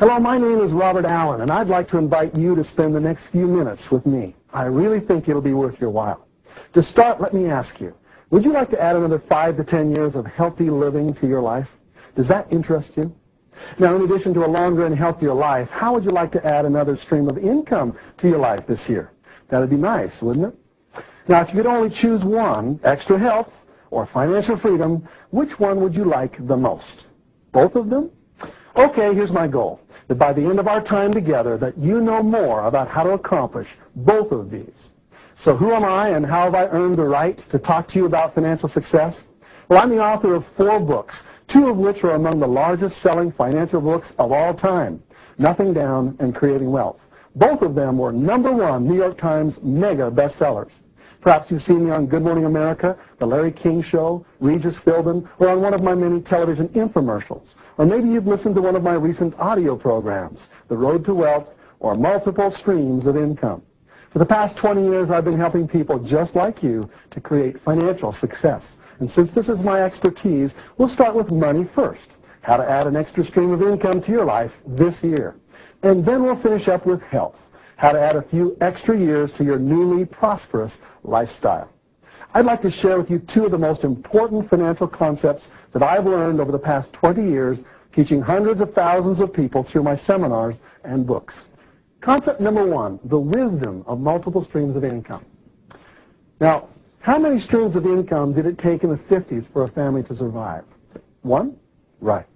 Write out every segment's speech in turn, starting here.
Hello, my name is Robert Allen, and I'd like to invite you to spend the next few minutes with me. I really think it'll be worth your while. To start, let me ask you, would you like to add another 5 to 10 years of healthy living to your life? Does that interest you? Now, in addition to a longer and healthier life, how would you like to add another stream of income to your life this year? That would be nice, wouldn't it? Now, if you could only choose one, extra health or financial freedom, which one would you like the most? Both of them? Okay, here's my goal. That by the end of our time together, that you know more about how to accomplish both of these. So who am I and how have I earned the right to talk to you about financial success? Well, I'm the author of 4 books, 2 of which are among the largest selling financial books of all time, Nothing Down and Creating Wealth. Both of them were #1 New York Times mega bestsellers. Perhaps you've seen me on Good Morning America, The Larry King Show, Regis Philbin, or on one of my many television infomercials. Or maybe you've listened to one of my recent audio programs, The Road to Wealth, or Multiple Streams of Income. For the past 20 years, I've been helping people just like you to create financial success. And since this is my expertise, we'll start with money first, how to add an extra stream of income to your life this year. And then we'll finish up with health, how to add a few extra years to your newly prosperous lifestyle. I'd like to share with you 2 of the most important financial concepts that I've learned over the past 20 years teaching hundreds of thousands of people through my seminars and books. Concept #1, the wisdom of multiple streams of income. Now, how many streams of income did it take in the 50s for a family to survive? 1? Right.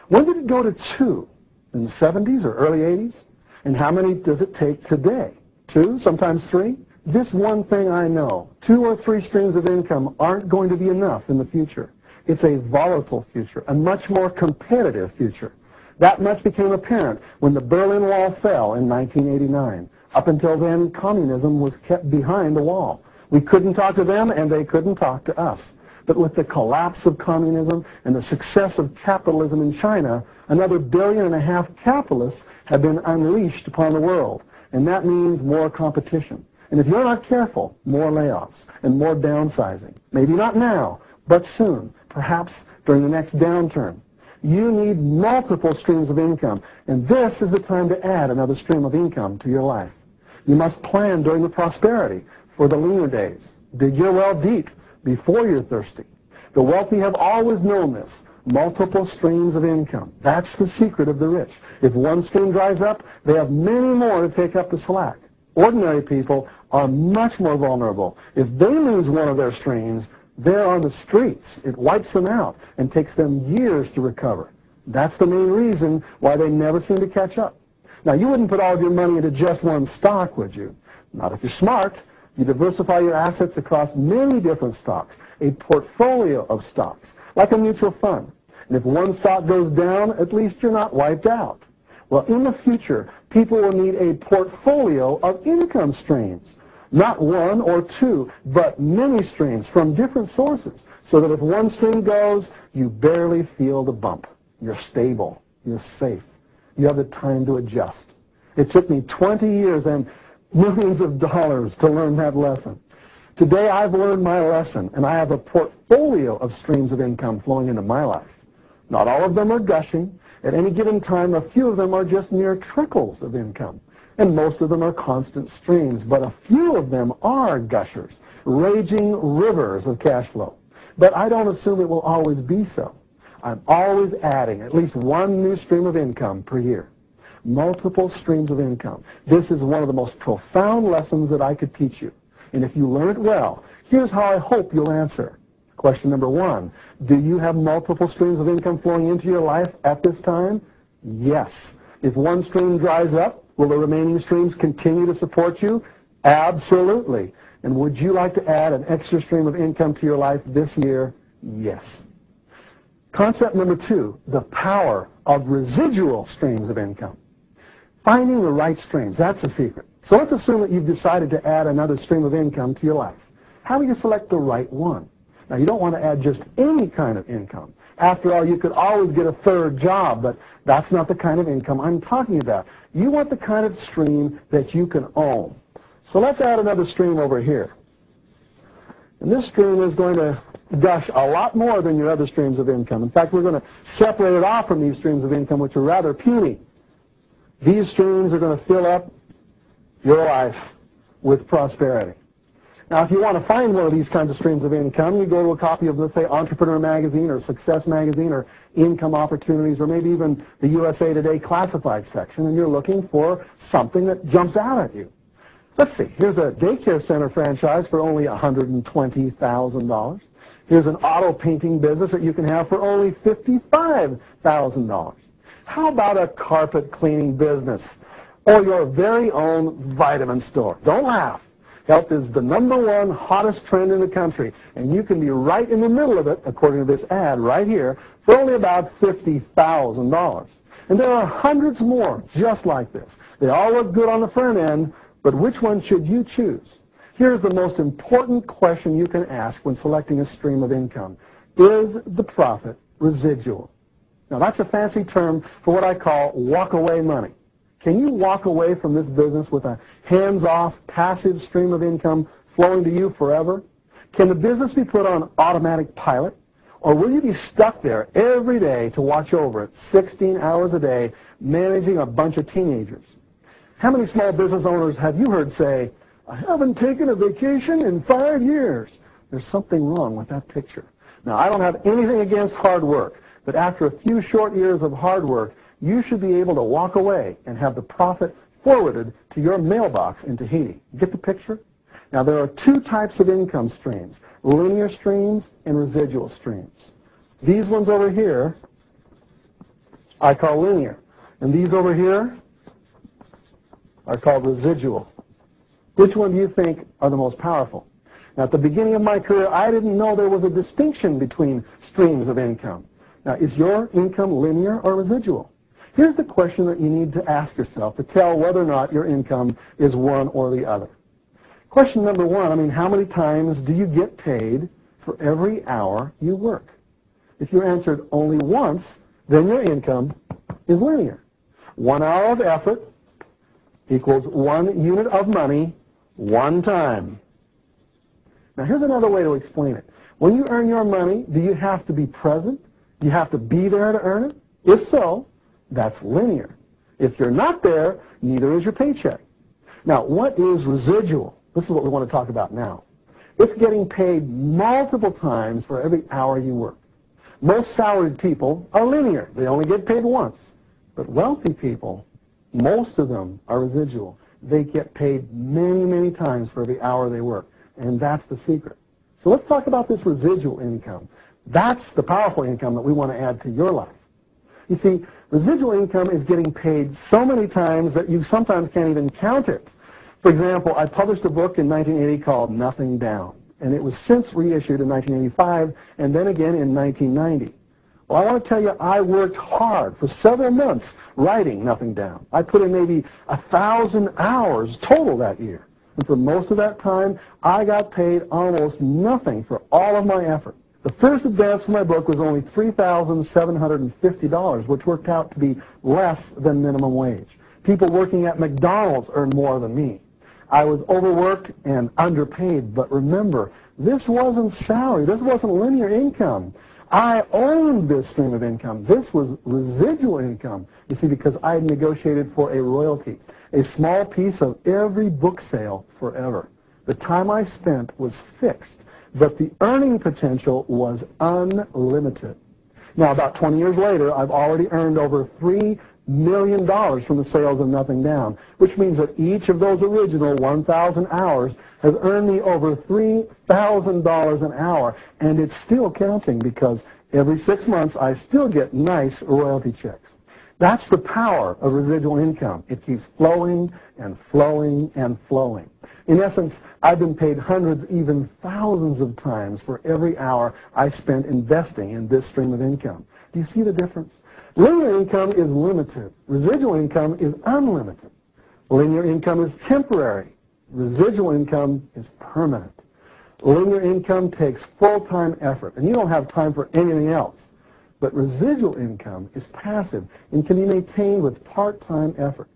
When did it go to 2? In the 70s or early 80s? And how many does it take today? 2, sometimes 3? This one thing I know, 2 or 3 streams of income aren't going to be enough in the future. It's a volatile future, a much more competitive future. That much became apparent when the Berlin Wall fell in 1989. Up until then, communism was kept behind the wall. We couldn't talk to them, and they couldn't talk to us. But with the collapse of communism and the success of capitalism in China, another 1.5 billion capitalists have been unleashed upon the world. And that means more competition. And if you're not careful, more layoffs and more downsizing. Maybe not now, but soon, perhaps during the next downturn. You need multiple streams of income, and this is the time to add another stream of income to your life. You must plan during the prosperity for the leaner days. Dig your well deep before you're thirsty. The wealthy have always known this. Multiple streams of income. That's the secret of the rich. If one stream dries up, they have many more to take up the slack. Ordinary people are much more vulnerable. If they lose one of their streams, they're on the streets. It wipes them out and takes them years to recover. That's the main reason why they never seem to catch up. Now, you wouldn't put all of your money into just one stock, would you? Not if you're smart. You diversify your assets across many different stocks, a portfolio of stocks, like a mutual fund. And if one stock goes down, at least you're not wiped out. Well, in the future, people will need a portfolio of income streams. Not 1 or 2, but many streams from different sources, so that if one stream goes, you barely feel the bump. You're stable. You're safe. You have the time to adjust. It took me 20 years and millions of dollars to learn that lesson. Today, I've learned my lesson, and I have a portfolio of streams of income flowing into my life. Not all of them are gushing. At any given time, a few of them are just mere trickles of income. And most of them are constant streams, but a few of them are gushers, raging rivers of cash flow. But I don't assume it will always be so. I'm always adding at least one new stream of income per year. Multiple streams of income. This is one of the most profound lessons that I could teach you. And if you learn it well, here's how I hope you'll answer. Question #1, do you have multiple streams of income flowing into your life at this time? Yes. If one stream dries up, will the remaining streams continue to support you? Absolutely. And would you like to add an extra stream of income to your life this year? Yes. Concept #2, the power of residual streams of income. Finding the right streams, that's the secret. So let's assume that you've decided to add another stream of income to your life. How do you select the right one? Now, you don't want to add just any kind of income. After all, you could always get a third job, but that's not the kind of income I'm talking about. You want the kind of stream that you can own. So let's add another stream over here. And this stream is going to gush a lot more than your other streams of income. In fact, we're going to separate it off from these streams of income, which are rather puny. These streams are going to fill up your life with prosperity. Now, if you want to find one of these kinds of streams of income, you go to a copy of, let's say, Entrepreneur Magazine or Success Magazine or Income Opportunities or maybe even the USA Today Classified section, and you're looking for something that jumps out at you. Let's see. Here's a daycare center franchise for only $120,000. Here's an auto painting business that you can have for only $55,000. How about a carpet cleaning business or your very own vitamin store? Don't laugh. Health is the #1 hottest trend in the country, and you can be right in the middle of it, according to this ad right here, for only about $50,000. And there are hundreds more just like this. They all look good on the front end, but which one should you choose? Here's the most important question you can ask when selecting a stream of income. Is the profit residual? Now, that's a fancy term for what I call walk-away money. Can you walk away from this business with a hands-off, passive stream of income flowing to you forever? Can the business be put on automatic pilot? Or will you be stuck there every day to watch over it, 16 hours a day, managing a bunch of teenagers? How many small business owners have you heard say, "I haven't taken a vacation in 5 years"? There's something wrong with that picture. Now, I don't have anything against hard work, but after a few short years of hard work, you should be able to walk away and have the profit forwarded to your mailbox in Tahiti. Get the picture? Now, there are two types of income streams, linear streams and residual streams. These ones over here I call linear, and these over here are called residual. Which one do you think are the most powerful? Now, at the beginning of my career, I didn't know there was a distinction between streams of income. Now, is your income linear or residual? Here's the question that you need to ask yourself to tell whether or not your income is one or the other. Question number one, how many times do you get paid for every hour you work? If you answered only once, then your income is linear. 1 hour of effort equals 1 unit of money, one time. Now, here's another way to explain it. When you earn your money, do you have to be present? Do you have to be there to earn it? If so, that's linear. If you're not there, neither is your paycheck. Now, what is residual? This is what we want to talk about now. It's getting paid multiple times for every hour you work. Most salaried people are linear. They only get paid once. But wealthy people, most of them are residual. They get paid many, many times for every hour they work. And that's the secret. So let's talk about this residual income. That's the powerful income that we want to add to your life. You see, residual income is getting paid so many times that you sometimes can't even count it. For example, I published a book in 1980 called Nothing Down, and it was since reissued in 1985 and then again in 1990. Well, I want to tell you, I worked hard for several months writing Nothing Down. I put in maybe 1,000 hours total that year. And for most of that time, I got paid almost nothing for all of my effort. The first advance for my book was only $3,750, which worked out to be less than minimum wage. People working at McDonald's earned more than me. I was overworked and underpaid, but remember, this wasn't salary. This wasn't linear income. I owned this stream of income. This was residual income, you see, because I had negotiated for a royalty, a small piece of every book sale forever. The time I spent was fixed, but the earning potential was unlimited. Now, about 20 years later, I've already earned over $3 million from the sales of Nothing Down, which means that each of those original 1,000 hours has earned me over $3,000 an hour, and it's still counting because every 6 months I still get nice royalty checks. That's the power of residual income. It keeps flowing and flowing and flowing. In essence, I've been paid hundreds, even thousands of times for every hour I spent investing in this stream of income. Do you see the difference? Linear income is limited. Residual income is unlimited. Linear income is temporary. Residual income is permanent. Linear income takes full-time effort, and you don't have time for anything else. But residual income is passive and can be maintained with part-time effort.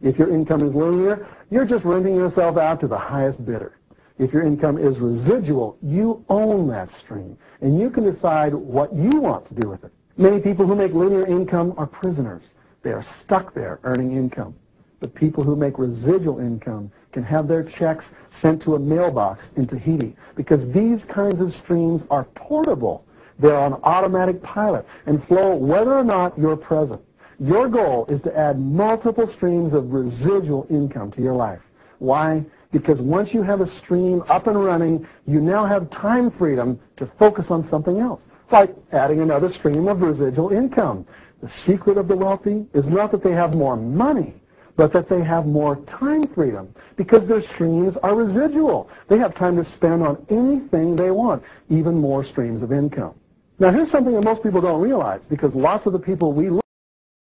If your income is linear, you're just renting yourself out to the highest bidder. If your income is residual, you own that stream, and you can decide what you want to do with it. Many people who make linear income are prisoners. They are stuck there earning income. But people who make residual income can have their checks sent to a mailbox in Tahiti because these kinds of streams are portable. They're on automatic pilot and flow whether or not you're present. Your goal is to add multiple streams of residual income to your life. Why? Because once you have a stream up and running, you now have time freedom to focus on something else, like adding another stream of residual income. The secret of the wealthy is not that they have more money, but that they have more time freedom because their streams are residual. They have time to spend on anything they want, even more streams of income. Now, here's something that most people don't realize because lots of the people we